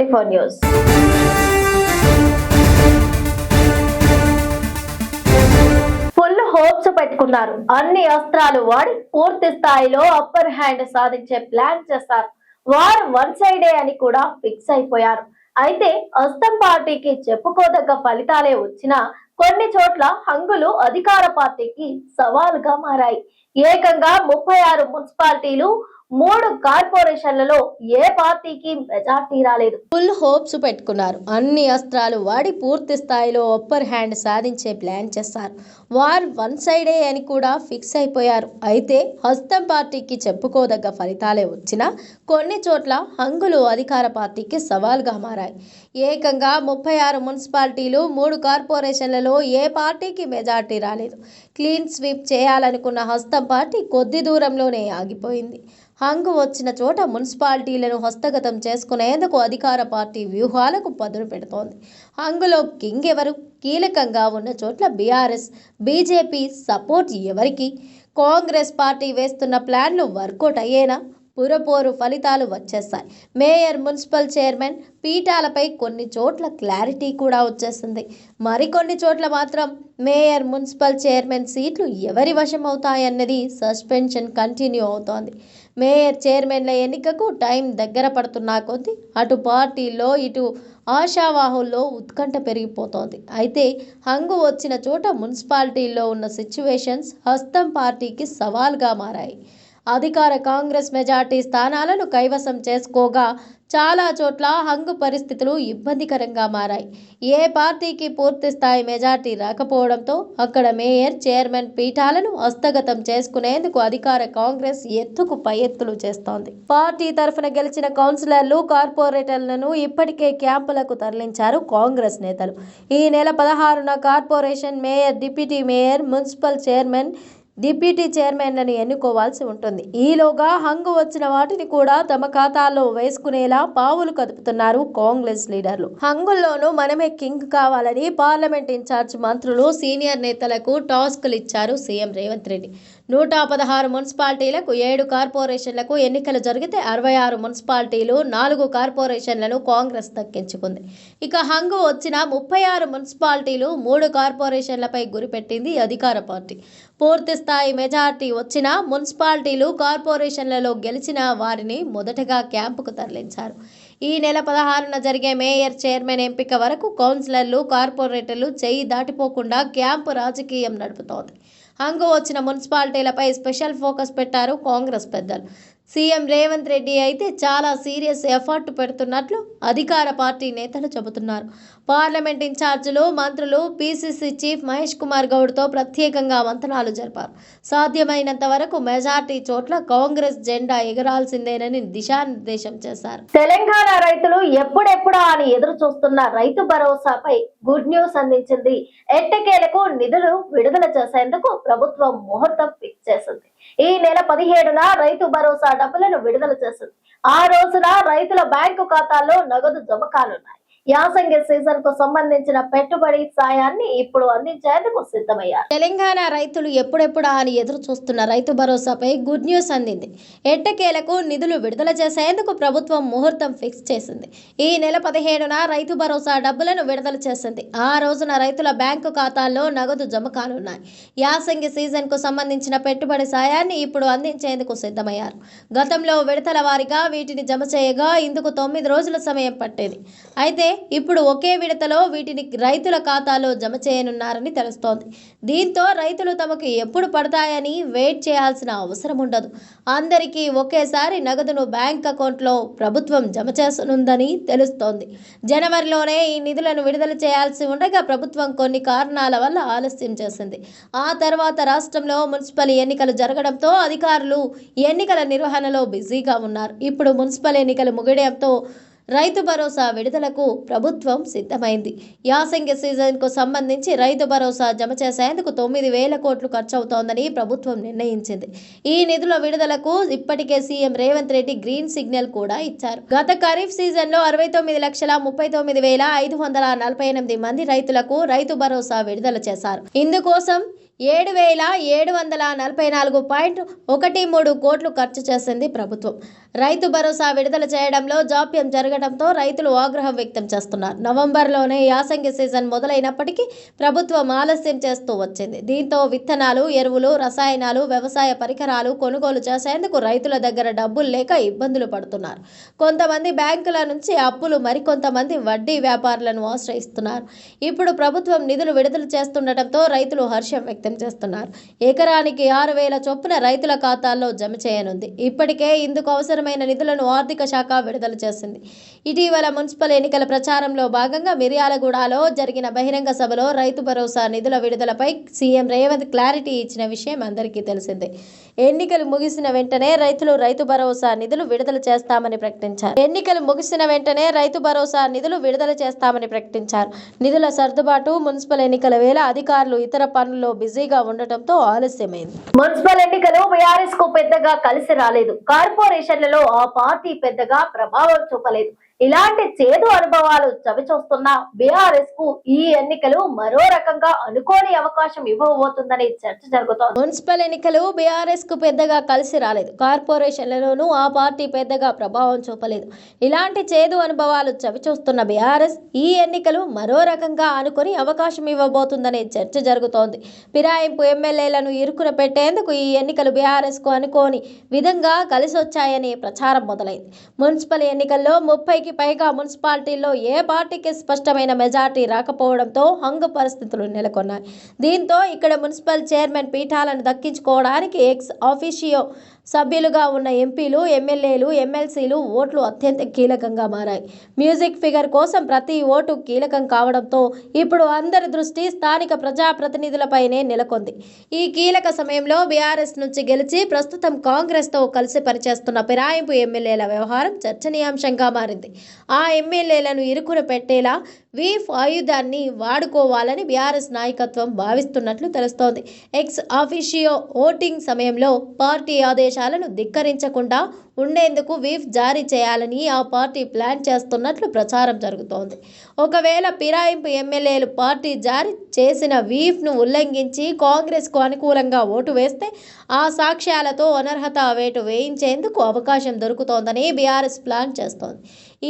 24 news. Full hopes పెట్టుకున్నారు. అన్ని అస్త్రాలు వాడి పూర్తి స్థాయిలో అప్పర్ హ్యాండ్ సాధించే ప్లాన్ చేస్తారు. వారు వన్ సైడే అని కూడా ఫిక్స్ అయిపోయారు. అయితే హస్తం పార్టీకి చెప్పుకోదగ్గ ఫలితాలే వచ్చినా కొన్ని చోట్ల హంగులు అధికార పార్టీకి సవాలుగా మారాయి. ఏకంగా 36 మున్సిపాలిటీలు 3 కార్పొరేషన్లలో ఏ పార్టీకి మెజార్టీ రాలేదు. ఫుల్ హోప్స్ పెట్టుకున్నారు. అన్ని అస్త్రాలు వాడి పూర్తి స్థాయిలో అప్పర్ హ్యాండ్ సాధించే ప్లాన్ చేస్తారు. వారు వన్ సైడే అని కూడా ఫిక్స్ అయిపోయారు. అయితే హస్తం పార్టీకి చెప్పుకోదగ్గ ఫలితాలే వచ్చినా కొన్ని చోట్ల హంగులు అధికార పార్టీకి సవాల్గా మారాయి. ఏకంగా 36 మున్సిపాలిటీలు 3 కార్పొరేషన్లలో ఏ పార్టీకి మెజార్టీ రాలేదు. క్లీన్ స్వీప్ చేయాలనుకున్న హస్తం పార్టీ కొద్ది దూరంలోనే ఆగిపోయింది. హంగు వచ్చిన చోట మున్సిపాలిటీలను హస్తగతం చేసుకునేందుకు అధికార పార్టీ వ్యూహాలకు పదును పెడుతోంది. హంగులో కింగ్ ఎవరు? కీలకంగా ఉన్న చోట్ల బీఆర్ఎస్, బీజేపీ సపోర్ట్ ఎవరికి? కాంగ్రెస్ పార్టీ వేస్తున్న ప్లాన్లు వర్కౌట్ అయ్యేనా? పురపోరు ఫలితాలు వచ్చేస్తాయి. మేయర్, మున్సిపల్ చైర్మన్ పీఠాలపై కొన్ని చోట్ల క్లారిటీ కూడా వచ్చేస్తుంది. మరికొన్ని చోట్ల మాత్రం మేయర్, మున్సిపల్ చైర్మన్ సీట్లు ఎవరి వశం అవుతాయన్నది సస్పెన్షన్ కంటిన్యూ అవుతోంది. మేయర్, చైర్మన్ల ఎన్నికకు టైం దగ్గర పడుతున్నా కొద్దీ అటు పార్టీల్లో ఇటు ఆశావాహుల్లో ఉత్కంఠ పెరిగిపోతోంది. అయితే హంగు వచ్చిన చోట మున్సిపాలిటీల్లో ఉన్న సిచ్యువేషన్స్ హస్తం పార్టీకి సవాల్గా మారాయి. అధికార కాంగ్రెస్ మెజార్టీ స్థానాలను కైవసం చేసుకోగా చాలా చోట్ల హంగు పరిస్థితులు ఇబ్బందికరంగా మారాయి. ఏ పార్టీకి పూర్తి స్థాయి మెజార్టీ రాకపోవడంతో అక్కడ మేయర్, చైర్మన్ పీఠాలను హస్తగతం చేసుకునేందుకు అధికార కాంగ్రెస్ ఎత్తుకు పై ఎత్తులు చేస్తోంది. పార్టీ తరఫున గెలిచిన కౌన్సిలర్లు, కార్పొరేటర్లను ఇప్పటికే క్యాంపులకు తరలించారు కాంగ్రెస్ నేతలు. ఈ నెల 16న corporation mayor, deputy mayor, municipal chairman, deputy చైర్మన్లను ఎన్నుకోవాల్సి ఉంటుంది. ఈలోగా హంగు వచ్చిన వాటిని కూడా తమ ఖాతాల్లో వేసుకునేలా పావులు కదుపుతున్నారు కాంగ్రెస్ లీడర్లు. హంగుల్లోనూ మనమే కింగ్ కావాలని పార్లమెంట్ ఇన్ఛార్జ్ మంత్రులు, సీనియర్ నేతలకు టాస్క్లు ఇచ్చారు సీఎం రేవంత్ రెడ్డి. 116 మున్సిపాలిటీలకు, 7 కార్పొరేషన్లకు ఎన్నికలు జరిగితే 66 మున్సిపాలిటీలు, 4 కార్పొరేషన్లను కాంగ్రెస్ దక్కించుకుంది. ఇక హంగు వచ్చిన 36 మున్సిపాలిటీలు, 3 కార్పొరేషన్లపై గురిపెట్టింది అధికార పార్టీ. పూర్తి స్థాయి మెజార్టీ వచ్చిన మున్సిపాలిటీలు, కార్పొరేషన్లలో గెలిచిన వారిని మొదటగా క్యాంపుకు తరలించారు. ఈ నెల 16న జరిగే మేయర్, చైర్మన్ ఎంపిక వరకు కౌన్సిలర్లు, కార్పొరేటర్లు చేయి దాటిపోకుండా క్యాంపు రాజకీయం నడుపుతోంది. హంగు వచ్చిన మున్సిపాలిటీలపై స్పెషల్ ఫోకస్ పెట్టారు కాంగ్రెస్ పెద్దలు. సీఎం రేవంత్ రెడ్డి అయితే చాలా సీరియస్ ఎఫర్ట్ పెడుతున్నట్లు అధికార పార్టీ నేతలు చెబుతున్నారు. పార్లమెంట్ ఇన్ఛార్జీలు, మంత్రులు, పీసీసీ చీఫ్ మహేష్ కుమార్ గౌడ్తో ప్రత్యేకంగా మంతనాలు జరిపారు. సాధ్యమైనంత వరకు మెజార్టీ చోట్ల కాంగ్రెస్ జెండా ఎగరాల్సిందేనని దిశానిర్దేశం చేశారు. తెలంగాణ రైతులు ఎప్పుడెప్పుడా అని ఎదురు చూస్తున్న రైతు భరోసాపై గుడ్ న్యూస్ అందించింది. ఎట్టకేలకు నిధులు విడుదల చేసేందుకు ప్రభుత్వం ముహూర్తం ఫిక్స్ చేసింది. ఈ నెల 17న రైతు భరోసా డబ్బులను విడుదల చేసింది. ఆ రోజున రైతుల బ్యాంకు ఖాతాల్లో నగదు జమ కానున్నాయి. యాసంగి సీజన్ కు సంబంధించిన పెట్టుబడి సాయాన్ని ఇప్పుడు అందించేందుకు సిద్ధమయ్యారు. తెలంగాణ రైతులు ఎప్పుడెప్పుడా అని ఎదురు చూస్తున్న రైతు భరోసాపై గుడ్ న్యూస్ అందింది. ఎట్టకేలకు నిధులు విడుదల చేసేందుకు ప్రభుత్వం ముహూర్తం ఫిక్స్ చేసింది. ఈ నెల 17న రైతు భరోసా డబ్బులను విడుదల చేసింది. ఆ రోజున రైతుల బ్యాంకు ఖాతాల్లో నగదు జమ కానున్నాయి. యాసంగి సీజన్ కు సంబంధించిన పెట్టుబడి సాయాన్ని ఇప్పుడు అందించేందుకు సిద్ధమయ్యారు. గతంలో విడతల వారీగా వీటిని జమ చేయగా ఇందుకు 9 రోజుల సమయం పట్టేది. అయితే ఇప్పుడు ఒకే విడతలో వీటిని రైతుల ఖాతాలో జమ చేయనున్నారని తెలుస్తోంది. దీంతో రైతులు తమకు ఎప్పుడు పడతాయని వెయిట్ చేయాల్సిన అవసరం ఉండదు. అందరికీ ఒకేసారి నగదును బ్యాంక్ అకౌంట్లో ప్రభుత్వం జమ చేసనుందని తెలుస్తోంది. జనవరిలోనే ఈ నిధులను విడుదల చేయాల్సి ఉండగా ప్రభుత్వం కొన్ని కారణాల వల్ల ఆలస్యం చేసింది. ఆ తర్వాత రాష్ట్రంలో మున్సిపల్ ఎన్నికలు జరగడంతో అధికారులు ఎన్నికల నిర్వహణలో బిజీగా ఉన్నారు. ఇప్పుడు మున్సిపల్ ఎన్నికలు ముగియడంతో రైతు భరోసా విడుదలకు ప్రభుత్వం సిద్ధమైంది. యాసంగి సీజన్కు సంబంధించి రైతు భరోసా జమ చేసేందుకు 9,000 కోట్లు ఖర్చవుతోందని ప్రభుత్వం నిర్ణయించింది. ఈ నిధుల విడుదలకు ఇప్పటికే CM Revanth Reddy green signal కూడా ఇచ్చారు. గత ఖరీఫ్ సీజన్లో 69,39,548 మంది రైతులకు రైతు భరోసా విడుదల చేశారు. ఇందుకోసం 7,744.13 కోట్లు ఖర్చు చేసింది ప్రభుత్వం. రైతు భరోసా విడుదల చేయడంలో జాప్యం జరగడంతో రైతులు ఆగ్రహం వ్యక్తం చేస్తున్నారు. నవంబర్లోనే యాసంగి సీజన్ మొదలైనప్పటికీ ప్రభుత్వం ఆలస్యం చేస్తూ వచ్చింది. దీంతో విత్తనాలు, ఎరువులు, రసాయనాలు, వ్యవసాయ పరికరాలు కొనుగోలు చేసేందుకు రైతుల దగ్గర డబ్బులు లేక ఇబ్బందులు పడుతున్నారు. కొంతమంది బ్యాంకుల నుంచి అప్పులు, మరికొంతమంది వడ్డీ వ్యాపారులను ఆశ్రయిస్తున్నారు. ఇప్పుడు ప్రభుత్వం నిధులు విడుదల చేస్తుండటంతో రైతులు హర్షం వ్యక్తం చేస్తున్నారు. ఎకరానికి 6,000 చొప్పున రైతుల ఖాతాల్లో జమ చేయనుంది. ఇప్పటికే ఇందుకు అవసరమైన నిధులను ఆర్థిక శాఖ విడుదల చేసింది. ఇటీవల మున్సిపల్ ఎన్నికల ప్రచారంలో భాగంగా మిర్యాలగూడలో జరిగిన బహిరంగ సభలో రైతు భరోసా నిధుల విడుదలపై సీఎం రేవంత్ క్లారిటీ ఇచ్చిన విషయం అందరికీ తెలిసిందే. ఎన్నికలు ముగిసిన వెంటనే రైతు భరోసా నిధులు విడుదల చేస్తామని ప్రకటించారు. నిధుల సర్దుబాటు మున్సిపల్ ఎన్నికల వేళ అధికారులు ఇతర పనుల్లో బిజీగా ఉండటంతో ఆలస్యమైంది. మున్సిపల్ ఎన్నికలు బీఆర్ఎస్ కు పెద్దగా కలిసి రాలేదు. కార్పొరేషన్లలో ఆ పార్టీ పెద్దగా ప్రభావం చూపలేదు. ఇలాంటి చేదు అనుభవాలు చవిచూస్తున్న బీఆర్ఎస్ కు ఈ ఎన్నికలు మరో రకంగా అనుకోని అవకాశం ఇవ్వబోతుందని చర్చ జరుగుతోంది. మున్సిపల్ ఎన్నికలు బీఆర్ఎస్ కు పెద్దగా కలిసి రాలేదు. కార్పొరేషన్లలోనూ ఆ పార్టీ పెద్దగా ప్రభావం చూపలేదు. ఇలాంటి చేదు అనుభవాలు చవిచూస్తున్న బీఆర్ఎస్ ఈ ఎన్నికలు మరో రకంగా అనుకుని అవకాశం ఇవ్వబోతుందనే చర్చ జరుగుతోంది. ఫిరాయింపు ఎమ్మెల్యేలను ఇరుకున పెట్టేందుకు ఈ ఎన్నికలు బీఆర్ఎస్ కు అనుకోని విధంగా కలిసొచ్చాయని ప్రచారం మొదలైంది. మున్సిపల్ ఎన్నికల్లో 30కి పైగా మున్సిపాలిటీల్లో ఏ పార్టీకి స్పష్టమైన మెజార్టీ రాకపోవడంతో హంగు పరిస్థితులు నెలకొన్నాయి. దీంతో ఇక్కడ మున్సిపల్ చైర్మన్ పీఠాలను దక్కించుకోవడానికి ఎక్స్ ఆఫీషియో సభ్యులుగా ఉన్న ఎంపీలు, ఎమ్మెల్యేలు, ఎమ్మెల్సీలు ఓట్లు అత్యంత కీలకంగా మారాయి. మ్యూజిక్ ఫిగర్ కోసం ప్రతి ఓటు కీలకం కావడంతో ఇప్పుడు అందరి దృష్టి స్థానిక ప్రజాప్రతినిధులపైనే నెలకొంది. ఈ కీలక సమయంలో బీఆర్ఎస్ నుంచి గెలిచి ప్రస్తుతం కాంగ్రెస్తో కలిసి పనిచేస్తున్న ఫిరాయింపు ఎమ్మెల్యేల వ్యవహారం చర్చనీయాంశంగా మారింది. ఆ ఎమ్మెల్యేలను ఇరుకున పెట్టేలా వీఫ్ ఆయుధాన్ని వాడుకోవాలని బీఆర్ఎస్ నాయకత్వం భావిస్తున్నట్లు తెలుస్తోంది. ఎక్స్ ఆఫీషియో ఓటింగ్ సమయంలో పార్టీ ఆదేశాలను ధిక్కరించకుండా ఉండేందుకు వీఫ్ జారీ చేయాలని ఆ పార్టీ ప్లాన్ చేస్తున్నట్లు ప్రచారం జరుగుతోంది. ఒకవేళ ఫిరాయింపు ఎమ్మెల్యేలు పార్టీ జారీ చేసిన వీఫ్ను ఉల్లంఘించి కాంగ్రెస్కు అనుకూలంగా ఓటు వేస్తే ఆ సాక్ష్యాలతో అనర్హత వేటు వేయించేందుకు అవకాశం దొరుకుతోందని బీఆర్ఎస్ ప్లాన్ చేస్తోంది.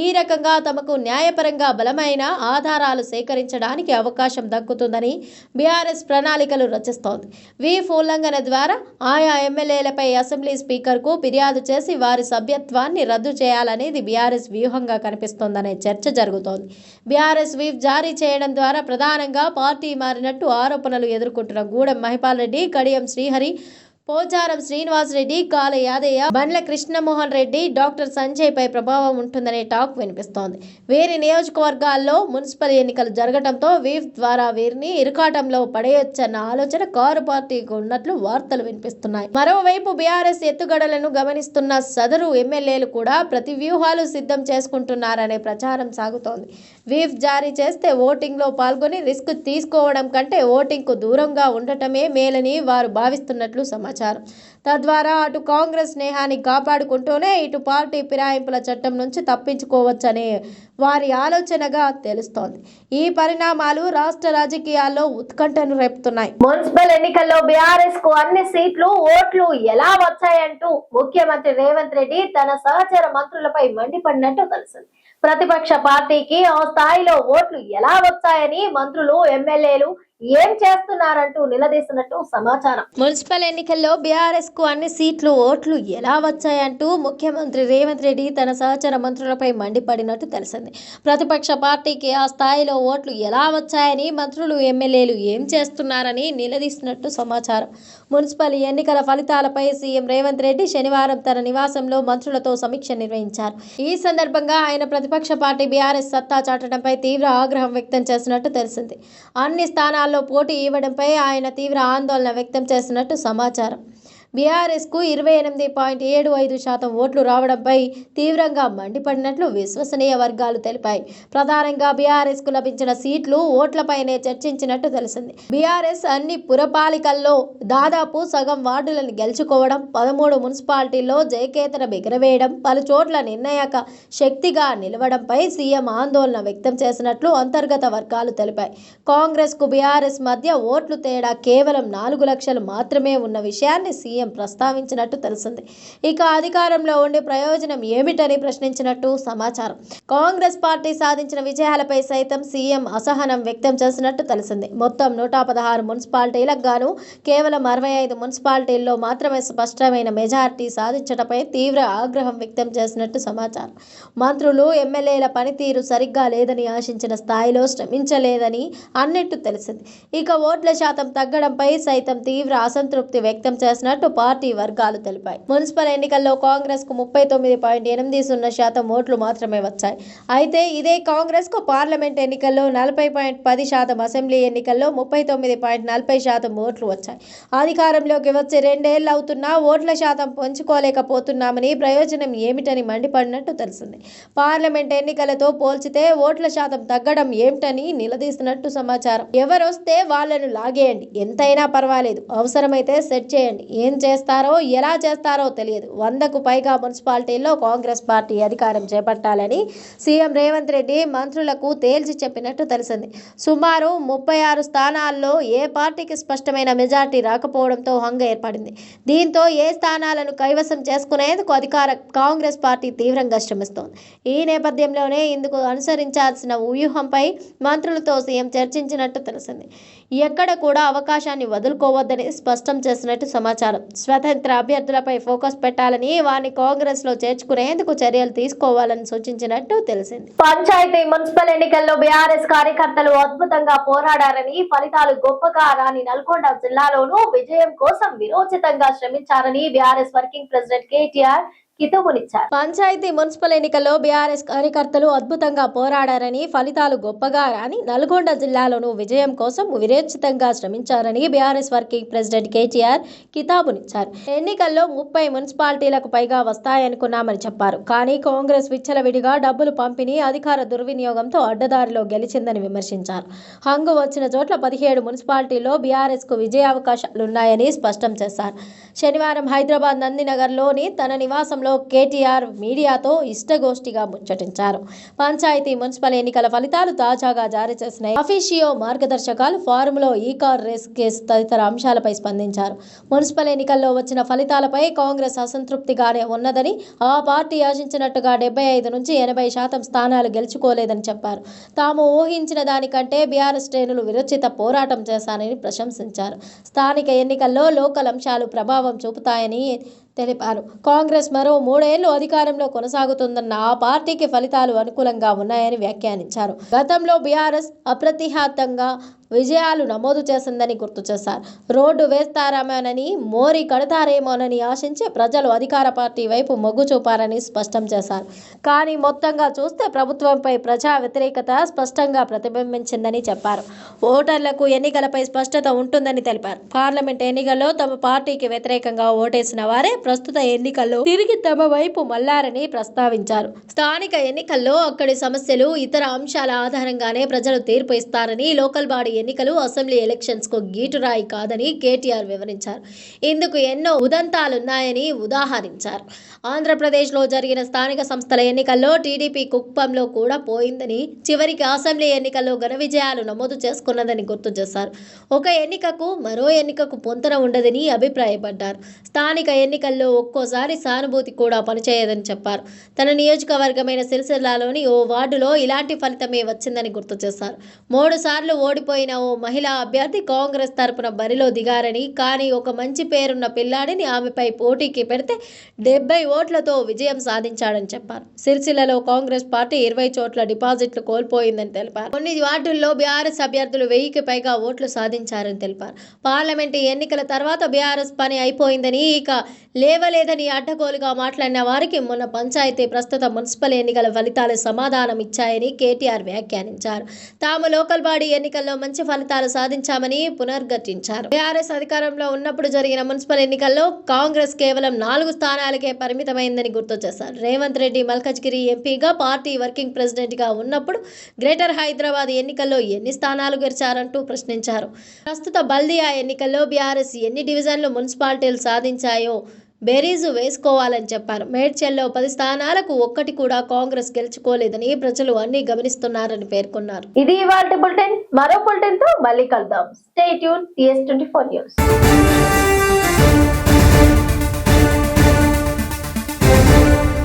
ఈ రకంగా తమకు న్యాయపరంగా బలమైన ఆధారాలు సేకరించడానికి అవకాశం దక్కుతుందని బీఆర్ఎస్ ప్రణాళికలు రచిస్తోంది. వీఫ్ ఉల్లంఘన ద్వారా ఆయా ఎమ్మెల్యేలపై అసెంబ్లీ స్పీకర్కు ఫిర్యాదు చేసి వారి సభ్యత్వాన్ని రద్దు చేయాలనేది బీఆర్ఎస్ వ్యూహంగా కనిపిస్తోందనే చర్చ జరుగుతోంది. బీఆర్ఎస్ వీఫ్ జారీ చేయడం ద్వారా ప్రధానంగా పార్టీ మారినట్టు ఆరోపణలు ఎదుర్కొంటున్న గూడెం మహిపాల్ రెడ్డి, కడియం శ్రీహరి, పోచారం శ్రీనివాస్ రెడ్డి, కాల యాదయ్య, బండ్ల కృష్ణమోహన్ రెడ్డి, డాక్టర్ సంజయ్ పై ప్రభావం ఉంటుందనే టాక్ వినిపిస్తోంది. వీరి నియోజకవర్గాల్లో మున్సిపల్ ఎన్నికలు జరగడంతో వీఫ్ ద్వారా వీరిని ఇరుకాటంలో పడేయొచ్చన్న ఆలోచన కారు పార్టీకి ఉన్నట్లు వార్తలు వినిపిస్తున్నాయి. మరోవైపు బీఆర్ఎస్ ఎత్తుగడలను గమనిస్తున్న సదరు ఎమ్మెల్యేలు కూడా ప్రతి వ్యూహాలు సిద్ధం చేసుకుంటున్నారనే ప్రచారం సాగుతోంది. వీఫ్ జారీ చేస్తే ఓటింగ్లో పాల్గొని రిస్క్ తీసుకోవడం కంటే ఓటింగ్కు దూరంగా ఉండటమే మేలని వారు భావిస్తున్నట్లు సమాచారం. తద్వారా అటు కాంగ్రెస్ స్నేహాన్ని కాపాడుకుంటూనే ఇటు పార్టీ ఫిరాయింపుల చట్టం నుంచి తప్పించుకోవచ్చనే వారి ఆలోచనగా తెలుస్తోంది. ఈ పరిణామాలు రాష్ట్ర రాజకీయాల్లో ఉత్కంఠను రేపుతున్నాయి. మున్సిపల్ ఎన్నికల్లో బీఆర్ఎస్ కు అన్ని సీట్లు, ఓట్లు ఎలా వచ్చాయంటూ ముఖ్యమంత్రి రేవంత్ రెడ్డి తన సహచర మంత్రులపై మండిపడినట్టు తెలిసింది. ప్రతిపక్ష పార్టీకి ఆ స్థాయిలో ఓట్లు ఎలా వచ్చాయని మంత్రులు, ఎమ్మెల్యేలు ఏం చేస్తున్నారంటూ నిలదీస్తున్నట్టు సమాచారం. మున్సిపల్ ఎన్నికల్లో బీఆర్ఎస్ కు అన్ని సీట్లు, ఓట్లు ఎలా వచ్చాయంటూ ముఖ్యమంత్రి రేవంత్ రెడ్డి తన సహచర మంత్రులపై మండిపడినట్టు తెలిసింది. ప్రతిపక్ష పార్టీకి ఆ స్థాయిలో ఓట్లు ఎలా వచ్చాయని మంత్రులు, ఎమ్మెల్యేలు ఏం చేస్తున్నారని నిలదీస్తున్నట్టు సమాచారం. మున్సిపల్ ఎన్నికల ఫలితాలపై సీఎం రేవంత్ రెడ్డి శనివారం తన నివాసంలో మంత్రులతో సమీక్ష నిర్వహించారు. ఈ సందర్భంగా ఆయన ప్రతిపక్ష పార్టీ బీఆర్ఎస్ సత్తా చాటడంపై తీవ్ర ఆగ్రహం వ్యక్తం చేసినట్టు తెలిసింది. అన్ని స్థానాల్లో పోటీ ఇవ్వడంపై ఆయన తీవ్ర ఆందోళన వ్యక్తం చేసినట్టు సమాచారం. బీఆర్ఎస్కు 28.75% ఓట్లు రావడంపై తీవ్రంగా మండిపడినట్లు విశ్వసనీయ వర్గాలు తెలిపాయి. ప్రధానంగా బీఆర్ఎస్కు లభించిన సీట్లు ఓట్లపైనే చర్చించినట్టు తెలిసింది. బీఆర్ఎస్ అన్ని పురపాలికల్లో దాదాపు సగం వార్డులను గెలుచుకోవడం, 13 మున్సిపాలిటీల్లో జయకేతనం ఎగురవేయడం, పలు చోట్ల నిర్ణాయక శక్తిగా నిలవడంపై సీఎం ఆందోళన వ్యక్తం చేసినట్లు అంతర్గత వర్గాలు తెలిపాయి. కాంగ్రెస్కు బీఆర్ఎస్ మధ్య ఓట్లు తేడా కేవలం 4 లక్షలు మాత్రమే ఉన్న విషయాన్ని సీఎం ప్రస్తావించినట్టు తెలిసింది. ఇక అధికారంలో ఉండే ప్రయోజనం ఏమిటని ప్రశ్నించినట్టు సమాచారం. కాంగ్రెస్ పార్టీ సాధించిన విజయాలపై సైతం సీఎం అసహనం వ్యక్తం చేసినట్టు తెలిసింది. మొత్తం 116 మున్సిపాలిటీలకు గాను కేవలం 65 మున్సిపాలిటీల్లో మాత్రమే స్పష్టమైన మెజారిటీ సాధించడంపై తీవ్ర ఆగ్రహం వ్యక్తం చేసినట్టు సమాచారం. మంత్రులు, ఎమ్మెల్యేల పనితీరు సరిగ్గా లేదని, ఆశించిన స్థాయిలో శ్రమించలేదని అన్నట్టు తెలిసింది. ఇక ఓట్ల శాతం తగ్గడంపై సైతం తీవ్ర అసంతృప్తి వ్యక్తం చేసినట్టు పార్టీ వర్గాలు తెలిపాయి. మున్సిపల్ ఎన్నికల్లో కాంగ్రెస్ కు 39.80% ఓట్లు మాత్రమే వచ్చాయి. అయితే ఇదే కాంగ్రెస్ కు పార్లమెంట్ ఎన్నికల్లో 40.10%, అసెంబ్లీ ఎన్నికల్లో 39.40% ఓట్లు వచ్చాయి. అధికారంలోకి వచ్చి 2 ఏళ్లు అవుతున్నా ఓట్ల శాతం పెంచుకోలేకపోతున్నామని, ప్రయోజనం ఏమిటని మండిపడినట్టు తెలిసింది. పార్లమెంట్ ఎన్నికలతో పోల్చితే ఓట్ల శాతం తగ్గడం ఏమిటని నిలదీసినట్టు సమాచారం. ఎవరొస్తే వాళ్లను లాగేయండి, ఎంతైనా పర్వాలేదు, అవసరమైతే సెట్ చేయండి, ఏం చేస్తారో ఎలా చేస్తారో తెలియదు. 100కు పైగా మున్సిపాలిటీల్లో కాంగ్రెస్ పార్టీ అధికారం చేపట్టాలని సీఎం రేవంత్ రెడ్డి మంత్రులకు తేల్చి చెప్పినట్టు తెలిసింది. సుమారు 36 స్థానాల్లో ఏ పార్టీకి స్పష్టమైన మెజార్టీ రాకపోవడంతో హంగ ఏర్పడింది. దీంతో ఏ స్థానాలను కైవసం చేసుకునేందుకు అధికార కాంగ్రెస్ పార్టీ తీవ్రంగా శ్రమిస్తోంది. ఈ నేపథ్యంలోనే ఇందుకు అనుసరించాల్సిన వ్యూహంపై మంత్రులతో సీఎం చర్చించినట్టు తెలిసింది. ఎక్కడ కూడా అవకాశాన్ని వదులుకోవద్దని స్పష్టం చేసినట్టు సమాచారం. స్వతంత్ర అభ్యర్థులపై ఫోకస్ పెట్టాలని, వారిని కాంగ్రెస్ లో చేర్చుకునేందుకు చర్యలు తీసుకోవాలని సూచించినట్టు తెలిసింది. పంచాయతీ, మున్సిపల్ ఎన్నికల్లో బీఆర్ఎస్ కార్యకర్తలు అద్భుతంగా పోరాడారని, ఫలితాలు గొప్పగా రాని నల్గొండ జిల్లాలోనూ విజయం కోసం విరోచితంగా శ్రమించారని బీఆర్ఎస్ వర్కింగ్ ప్రెసిడెంట్ కేటీఆర్ కితాబునిచ్చారు. పంచాయతీ, మున్సిపల్ ఎన్నికల్లో బీఆర్ఎస్ కార్యకర్తలు అద్భుతంగా పోరాడారని, ఫలితాలు గొప్పగా రాని నల్గొండ జిల్లాలోనూ విజయం కోసం విరోచితంగా శ్రమించారని బీఆర్ఎస్ వర్కింగ్ ప్రెసిడెంట్ కేటీఆర్ కితాబునిచ్చారు. ఎన్నికల్లో 30 మున్సిపాలిటీలకు పైగా వస్తాయనుకున్నామని చెప్పారు. కానీ కాంగ్రెస్ విచ్చలవిడిగా డబ్బులు పంపిణీ, అధికార దుర్వినియోగంతో అడ్డదారిలో గెలిచిందని విమర్శించారు. హంగు వచ్చిన చోట్ల 17 మున్సిపాలిటీల్లో బీఆర్ఎస్ కు విజయావకాశాలున్నాయని స్పష్టం చేశారు. శనివారం హైదరాబాద్ నందినగర్లోని తన నివాసంలో కేటీఆర్ మీడియాతో ఇష్టగోష్ఠిగా ముచ్చటించారు. పంచాయతీ, మున్సిపల్ ఎన్నికల ఫలితాలు తాజాగా జారీ చేసిన అఫీషియో మార్గదర్శకాలు, ఫార్ములో ఈ-కార్ రేస్ కేసు తదితర అంశాలపై స్పందించారు. మున్సిపల్ ఎన్నికల్లో వచ్చిన ఫలితాలపై కాంగ్రెస్ అసంతృప్తిగానే ఉన్నదని, ఆ పార్టీ ఆశించినట్టుగా 75 నుంచి 80% స్థానాలు గెలుచుకోలేదని చెప్పారు. తాము ఊహించిన దానికంటే బీఆర్ఎస్ శ్రేణులు విరోచిత పోరాటం చేశారని ప్రశంసించారు. స్థానిక ఎన్నికల్లో లోకల్ అంశాలు ప్రభావం చూపుతాయని తెలిపారు. కాంగ్రెస్ మరో 3 ఏళ్లు అధికారంలో కొనసాగుతుందన్న ఆ పార్టీకి ఫలితాలు అనుకూలంగా ఉన్నాయని వ్యాఖ్యానించారు. గతంలో బీఆర్ఎస్ అప్రతిహతంగా విజయాలు నమోదు చేసిందని గుర్తు చేశారు. రోడ్డు వేస్తారేమోనని, మోరీ కడతారేమోనని ఆశించే ప్రజలు అధికార పార్టీ వైపు మొగ్గు చూపారని స్పష్టం చేశారు. కానీ మొత్తంగా చూస్తే ప్రభుత్వంపై ప్రజా వ్యతిరేకత స్పష్టంగా ప్రతిబింబించిందని చెప్పారు. ఓటర్లకు ఎన్నికలపై స్పష్టత ఉంటుందని తెలిపారు. పార్లమెంట్ ఎన్నికల్లో తమ పార్టీకి వ్యతిరేకంగా ఓటేసిన వారే ప్రస్తుత ఎన్నికల్లో తిరిగి తమ వైపు మళ్లారని ప్రస్తావించారు. స్థానిక ఎన్నికల్లో అక్కడి సమస్యలు, ఇతర అంశాల ఆధారంగానే ప్రజలు తీర్పు ఇస్తారని, లోకల్ బాడీ ఎన్నికలు అసెంబ్లీ ఎలక్షన్స్ కు గీటురాయి కాదని కేటీఆర్ వివరించారు. ఇందుకు ఎన్నో ఉదంతాలున్నాయని ఉదాహరించారు. ఆంధ్రప్రదేశ్లో జరిగిన స్థానిక సంస్థల ఎన్నికల్లో టీడీపీ కుప్పంలో కూడా పోయిందని, చివరికి అసెంబ్లీ ఎన్నికల్లో ఘన విజయాలు నమోదు చేసుకున్నదని గుర్తు చేశారు. ఒక ఎన్నికకు మరో ఎన్నికకు పొంతన ఉండదని అభిప్రాయపడ్డారు. స్థానిక ఎన్నికల్లో ఒక్కోసారి సానుభూతి కూడా పనిచేయదని చెప్పారు. తన నియోజకవర్గమైన సిరిసిల్లాలోని ఓ వార్డులో ఇలాంటి ఫలితమే వచ్చిందని గుర్తు చేశారు. 3 సార్లు ఓడిపోయిన ఓ మహిళా అభ్యర్థి కాంగ్రెస్ తరపున బరిలో దిగారని, కానీ ఒక మంచి పేరున్న పిల్లాడిని ఆమెపై పోటీకి పెడితే 70 ఓట్లతో విజయం సాధించాడని చెప్పారు. సిరిసిల్లలో కాంగ్రెస్ పార్టీ 20 చోట్ల డిపాజిట్లు కోల్పోయిందని తెలిపారు. కొన్ని వార్డుల్లో బీఆర్ఎస్ అభ్యర్థులు 1000కి పైగా ఓట్లు సాధించారని తెలిపారు. పార్లమెంటు ఎన్నికల తర్వాత బీఆర్ఎస్ పని అయిపోయిందని, ఇక లేవలేదని అడ్డగోలుగా మాట్లాడిన వారికి మొన్న పంచాయతీ, ప్రస్తుత మున్సిపల్ ఎన్నికల ఫలితాలు సమాధానం ఇచ్చాయని కేటీఆర్ వ్యాఖ్యానించారు. తాము లోకల్ బాడీ ఎన్నికల్లో మంచి మంచి ఫలితాలు సాధించామని పునర్ఘటించారు. టీఆర్ఎస్ అధికారంలో ఉన్నప్పుడు జరిగిన మున్సిపల్ ఎన్నికల్లో కాంగ్రెస్ కేవలం 4 స్థానాలకే పరిమితమైందని గుర్తు చేశారు. రేవంత్ రెడ్డి మల్కజ్గిరి ఎంపీగా, పార్టీ వర్కింగ్ ప్రెసిడెంట్ గా ఉన్నప్పుడు గ్రేటర్ హైదరాబాద్ ఎన్నికల్లో ఎన్ని స్థానాలు గెలిచారంటూ ప్రశ్నించారు. ప్రస్తుత బల్దియా ఎన్నికల్లో బీఆర్ఎస్ ఎన్ని డివిజన్లు మున్సిపాలిటీలు సాధించాయో బేరీజు వేసుకోవాలని చెప్పారు. మేడ్చల్లో 10 స్థానాలకు ఒక్కటి కూడా కాంగ్రెస్ గెలుచుకోలేదని ప్రజలు అన్ని గమనిస్తున్నారని పేర్కొన్నారు. ఇది ఇవాల్టి బులెటిన్. మరో బులెటిన్ తో మళ్ళీ కలుద్దాం. Stay tune TS24 news.